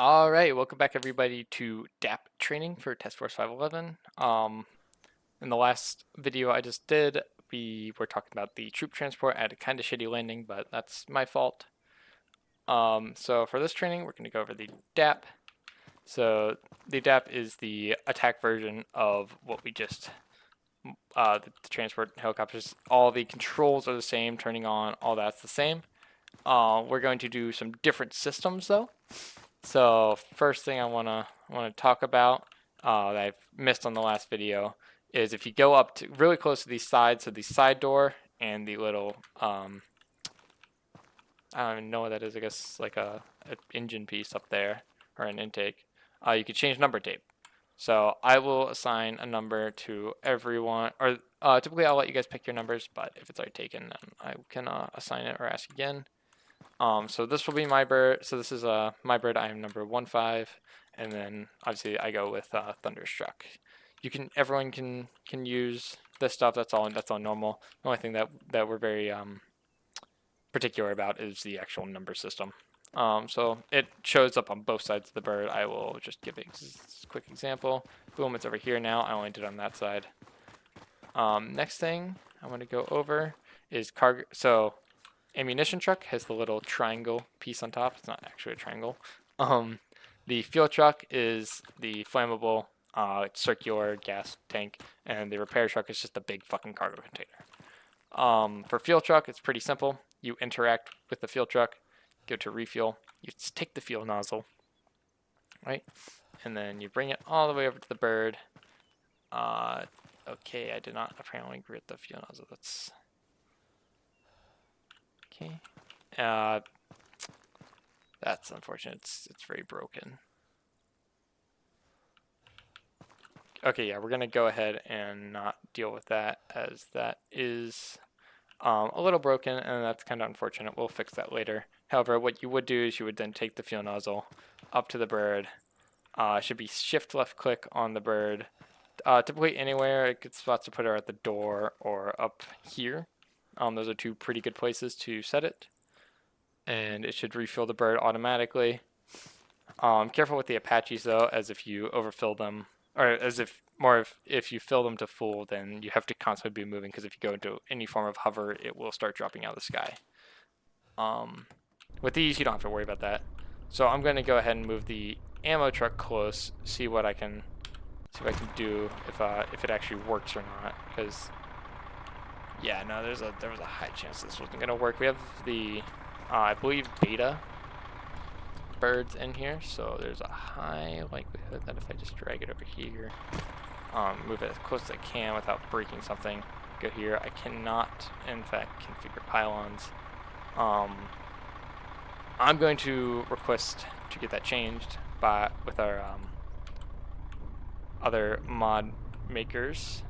All right, welcome back everybody to DAP training for Task Force 511. In the last video I just did, we were talking about the troop transport. I had a kind of shitty landing, but that's my fault. So for this training, we're going to go over the DAP. So the DAP is the attack version of what we just, the transport helicopters. All the controls are the same, turning on, all that's the same. We're going to do some different systems though. So first thing I wanna talk about that I've missed on the last video is if you go up to really close to these sides, so the side door and the little I don't even know what that is. I guess like a engine piece up there or an intake. You could change number tape. So I will assign a number to everyone, or typically I'll let you guys pick your numbers, but if it's already taken, then I can assign it or ask again. So this will be my bird. So this is my bird. I am number 15, and then obviously I go with Thunderstruck. Everyone can use this stuff. That's all normal. The only thing that we're very particular about is the actual number system. So it shows up on both sides of the bird. I will just give a quick example. Boom, it's over here now. I only did it on that side. Next thing I want to go over is cargo. So ammunition truck has the little triangle piece on top. It's not actually a triangle. The fuel truck is the flammable circular gas tank, and the repair truck is just a big fucking cargo container. For fuel truck, it's pretty simple. You interact with the fuel truck, go to refuel, you just take the fuel nozzle, right? And then you bring it all the way over to the bird. Okay, I did not apparently agree with the fuel nozzle. That's okay. That's unfortunate. It's very broken. Okay, yeah, we're gonna go ahead and not deal with that, as that is a little broken, and that's kind of unfortunate. We'll fix that later. However, what you would do is you would then take the fuel nozzle up to the bird. It should be shift left click on the bird. Typically anywhere. A good spots to put her at the door or up here. Those are two pretty good places to set it. And it should refill the bird automatically. Careful with the Apaches though, as if you overfill them, or as if if you fill them to full, then you have to constantly be moving, because if you go into any form of hover, it will start dropping out of the sky. With these, you don't have to worry about that. So I'm going to go ahead and move the ammo truck close, see what I can do, if it actually works or not. Because yeah, no, there was a high chance this wasn't going to work. We have the I believe beta birds in here, so there's a high likelihood that if I just drag it over here, move it as close as I can without breaking something, go here. I cannot, in fact, configure pylons. I'm going to request to get that changed with our other mod makers.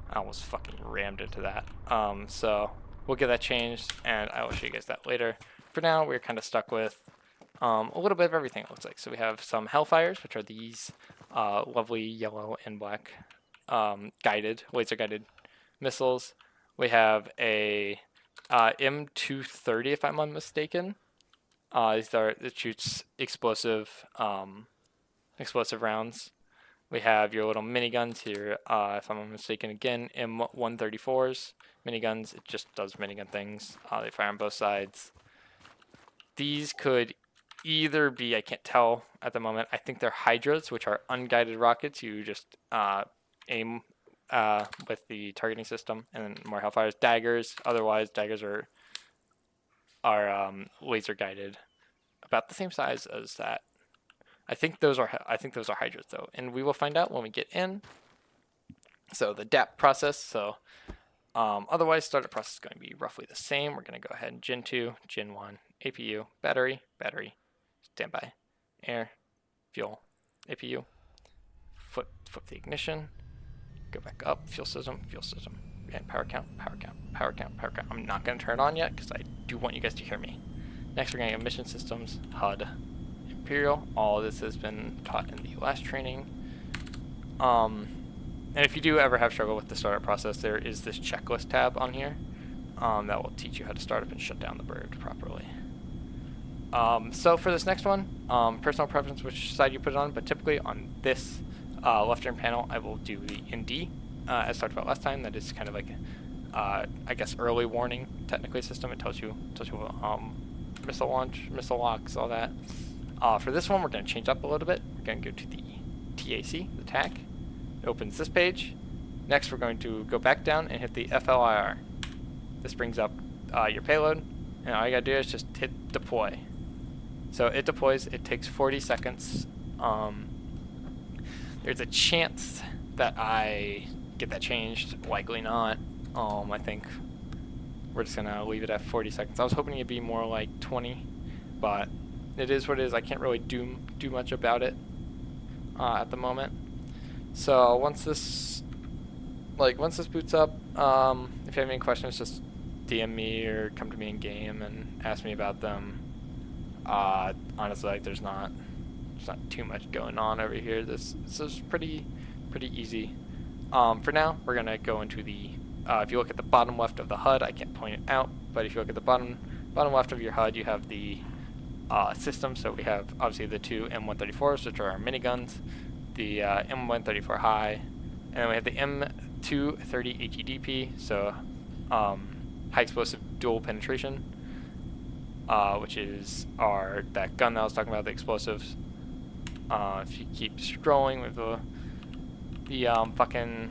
I almost fucking rammed into that. So we'll get that changed, and I will show you guys that later. For now, we're kind of stuck with a little bit of everything, it looks like. So we have some Hellfires, which are these lovely yellow and black laser guided missiles. We have a M230, if I'm not mistaken. It shoots explosive rounds. We have your little miniguns here, if I'm not mistaken, again, M134s. Miniguns, it just does minigun things. They fire on both sides. These could either be, I can't tell at the moment, I think they're Hydras, which are unguided rockets. You just aim with the targeting system, and then more Hellfires. Daggers, otherwise daggers are laser guided, about the same size as that. I think those are Hydras though, and we will find out when we get in. So the DAP process. So otherwise, startup process is going to be roughly the same. We're going to go ahead and Gen 2, Gen 1, APU, battery, standby, air, fuel, APU, flip the ignition, go back up, fuel system, and power count. I'm not going to turn it on yet because I do want you guys to hear me. Next, we're going to get mission systems, HUD, Imperial. All of this has been taught in the last training. And if you do ever have struggle with the startup process, there is this checklist tab on here that will teach you how to start up and shut down the bird properly. So for this next one, personal preference which side you put it on, but typically on this left turn panel, I will do the ND, as talked about last time. That is kind of like, I guess, early warning technically system. It tells you missile launch, missile locks, all that. For this one, we're going to change up a little bit. We're going to go to the TAC, the TAC. It opens this page. Next, we're going to go back down and hit the FLIR. This brings up your payload, and all you gotta do is just hit deploy. So it deploys. It takes 40 seconds. There's a chance that I get that changed. Likely not. I think we're just gonna leave it at 40 seconds. I was hoping it'd be more like 20, but it is what it is. I can't really do much about it at the moment. So once this boots up, if you have any questions, just DM me or come to me in game and ask me about them. Honestly, like there's not too much going on over here. This is pretty easy. For now, we're gonna go into the. If you look at the bottom left of the HUD, I can't point it out, but if you look at the bottom left of your HUD, you have the system. So we have obviously the two M134s, which are our miniguns, the M134 high, and then we have the M230 HEDP, so high explosive dual penetration, which is that gun that I was talking about, the explosives. If you keep scrolling with the fucking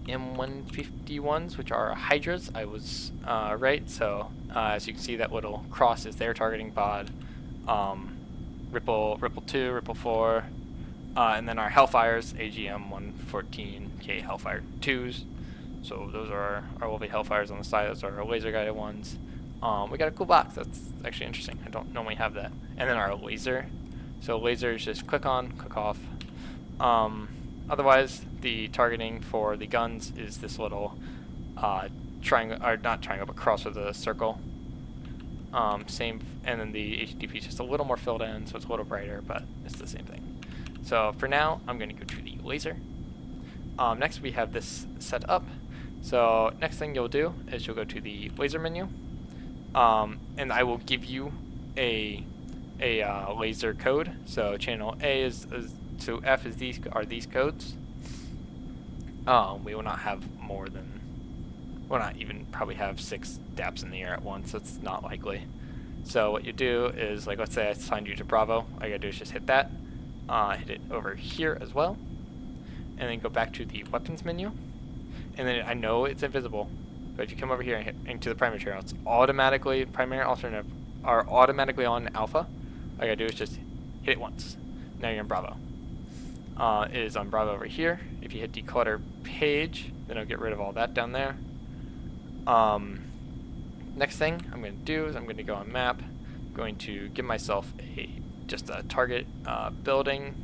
M151s, which are Hydras, I was right. So as you can see, that little cross is their targeting pod. Ripple 2, Ripple 4, and then our Hellfires, AGM-114K Hellfire 2s. So those are our lovely Hellfires on the side. Those are our laser guided ones. We got a cool box. That's actually interesting. I don't normally have that. And then our laser. So lasers just click on, click off. Otherwise, the targeting for the guns is this little triangle, or not triangle, but cross with a circle. Same, and then the HDP is just a little more filled in, so it's a little brighter, but it's the same thing. So for now, I'm going to go to the laser. Next, we have this set up. So next thing you'll do is you'll go to the laser menu, and I will give you a laser code. So channel A is so F is these codes. We will not have more than, we'll not even probably have 6 DAPs in the air at once. That's not likely. So what you do is, like, let's say I assigned you to Bravo. All you gotta do is just hit that, hit it over here as well, and then go back to the weapons menu. And then I know it's invisible, but if you come over here and hit into the primary channel, it's automatically, primary and alternative are automatically on alpha. All you gotta do is just hit it once. Now you're in Bravo. It is on Bravo over here. If you hit declutter page, then it'll get rid of all that down there. Next thing I'm going to do is I'm going to go on map. I'm going to give myself just a target building.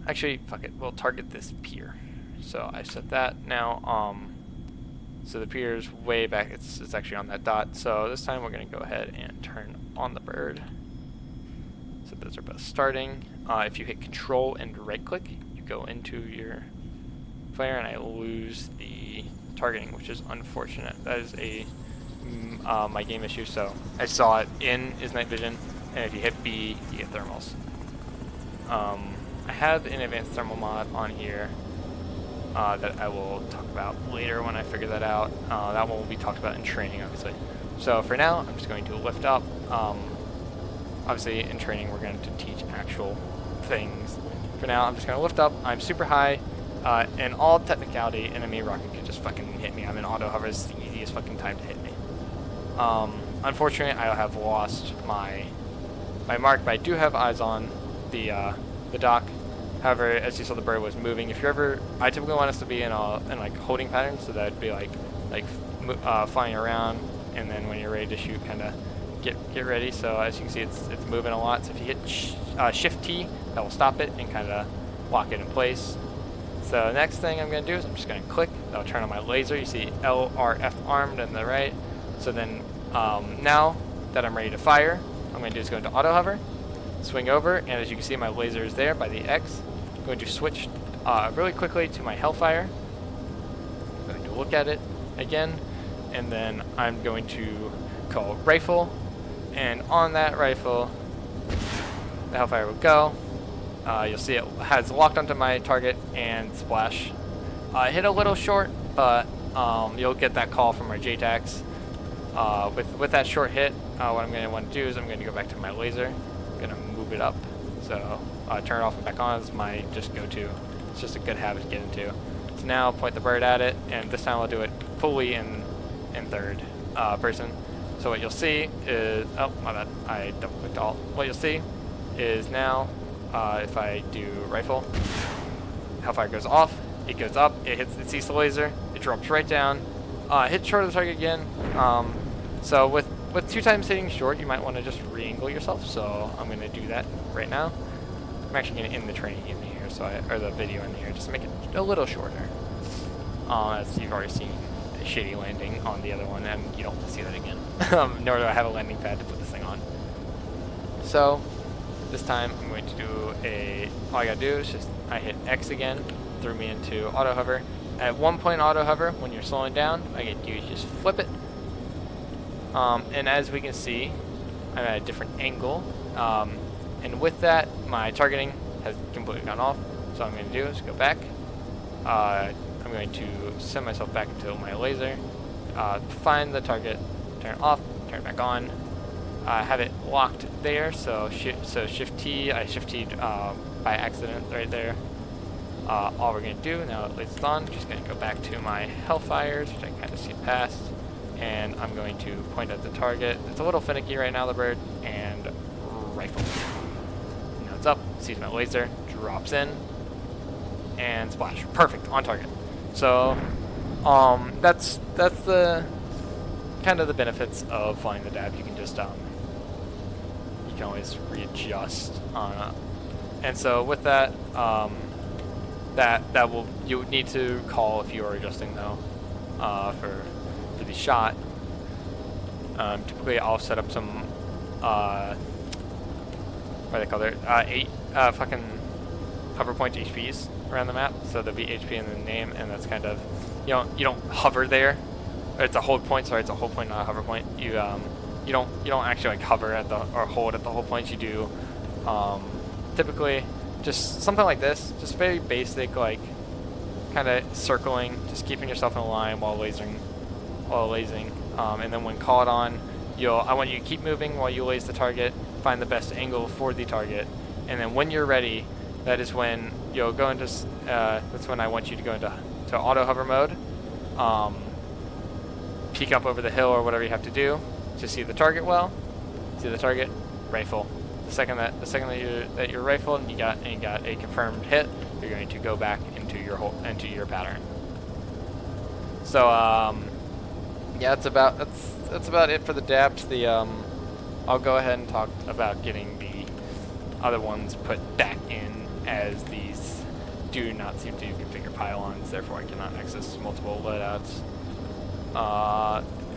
Actually, fuck it. We'll target this pier. So I set that now. So the pier is way back. It's actually on that dot. So this time we're going to go ahead and turn on the bird. So those are both starting. If you hit Control and right click, you go into your flare, and I lose the targeting, which is unfortunate. That is my game issue. So I saw it in is night vision, and if you hit B, you get thermals. I have an advanced thermal mod on here that I will talk about later when I figure that out. That one will be talked about in training, obviously. So for now, I'm just going to lift up. Obviously, in training, we're going to teach actual things. For now, I'm just going to lift up. I'm super high. In all technicality, enemy rocket could just fucking hit me. I'm in auto hover. It's the easiest fucking time to hit me. Unfortunately, I have lost my mark, but I do have eyes on the dock. However, as you saw, the bird was moving. If you're ever, I typically want us to be in like holding pattern, so that'd be like flying around, and then when you're ready to shoot, kind of get ready. So as you can see, it's moving a lot. So if you hit Shift T, that will stop it and kind of lock it in place. So next thing I'm going to do is I'm just going to click. That'll turn on my laser. You see LRF armed on the right. So then now that I'm ready to fire, I'm going to do is go into auto hover, swing over, and as you can see, my laser is there by the X. I'm going to switch really quickly to my Hellfire. I'm going to look at it again, and then I'm going to call rifle, and on that rifle, the Hellfire will go. You'll see it has locked onto my target and splash. Hit a little short, but you'll get that call from our JTACs. With that short hit, what I'm going to want to do is I'm going to go back to my laser. I'm going to move it up. So turn it off and back on is my just go-to. It's just a good habit to get into. So now point the bird at it, and this time I'll do it fully in third person. So what you'll see is, oh my bad, I double clicked alt. What you'll see is now if I do rifle, Hellfire goes off, it goes up, it sees the laser, it drops right down, hits short of the target again. So with 2 times hitting short, you might want to just re-angle yourself. So I'm going to do that right now. I'm actually going to end the training in here, or the video in here, just to make it a little shorter. As you've already seen a shitty landing on the other one, and you don't want to see that again. Nor do I have a landing pad to put this thing on. So this time I'm going to do all I gotta do is just, I hit X again, threw me into auto hover. At one point auto hover, when you're slowing down, all I get to do is just flip it. And as we can see, I'm at a different angle. And with that, my targeting has completely gone off. So what I'm going to do is go back. I'm going to send myself back into my laser, find the target, turn it off, turn it back on. Have it locked there, so shift T, I shift T'd by accident right there. All we're going to do, now that it's on, just going to go back to my Hellfires, which I kind of skipped past, and I'm going to point at the target. It's a little finicky right now, the bird, and rifle. Now it's up, sees my laser, drops in, and splash. Perfect, on target. So that's the kind of the benefits of flying the DAP. You can just you can always readjust and so with that you would need to call if you are adjusting though for the shot. Typically I'll set up some what do they call it, 8 fucking hover point HPs around the map, so there'll be HP in the name, and that's kind of, you don't hover there. It's a hold point. Sorry, it's a hold point, not a hover point. You don't actually like hover at the or hold at the hold points. You do typically just something like this, just very basic, like kind of circling, just keeping yourself in a line while lasing, and then when called on, I want you to keep moving while you laze the target, find the best angle for the target, and then when you're ready, that is when you'll go into. That's when I want you to go into auto hover mode. Peek up over the hill or whatever you have to do to see the target well. See the target, rifle. The second that you're rifled and you got a confirmed hit, you're going to go back into your pattern. So yeah, that's about it for the DAPs. I'll go ahead and talk about getting the other ones put back in, as these do not seem to configure pylons, therefore I cannot access multiple loadouts.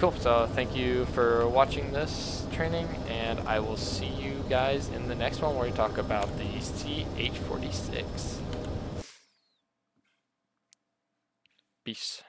Cool, so thank you for watching this training, and I will see you guys in the next one where we talk about the CH-46. Peace.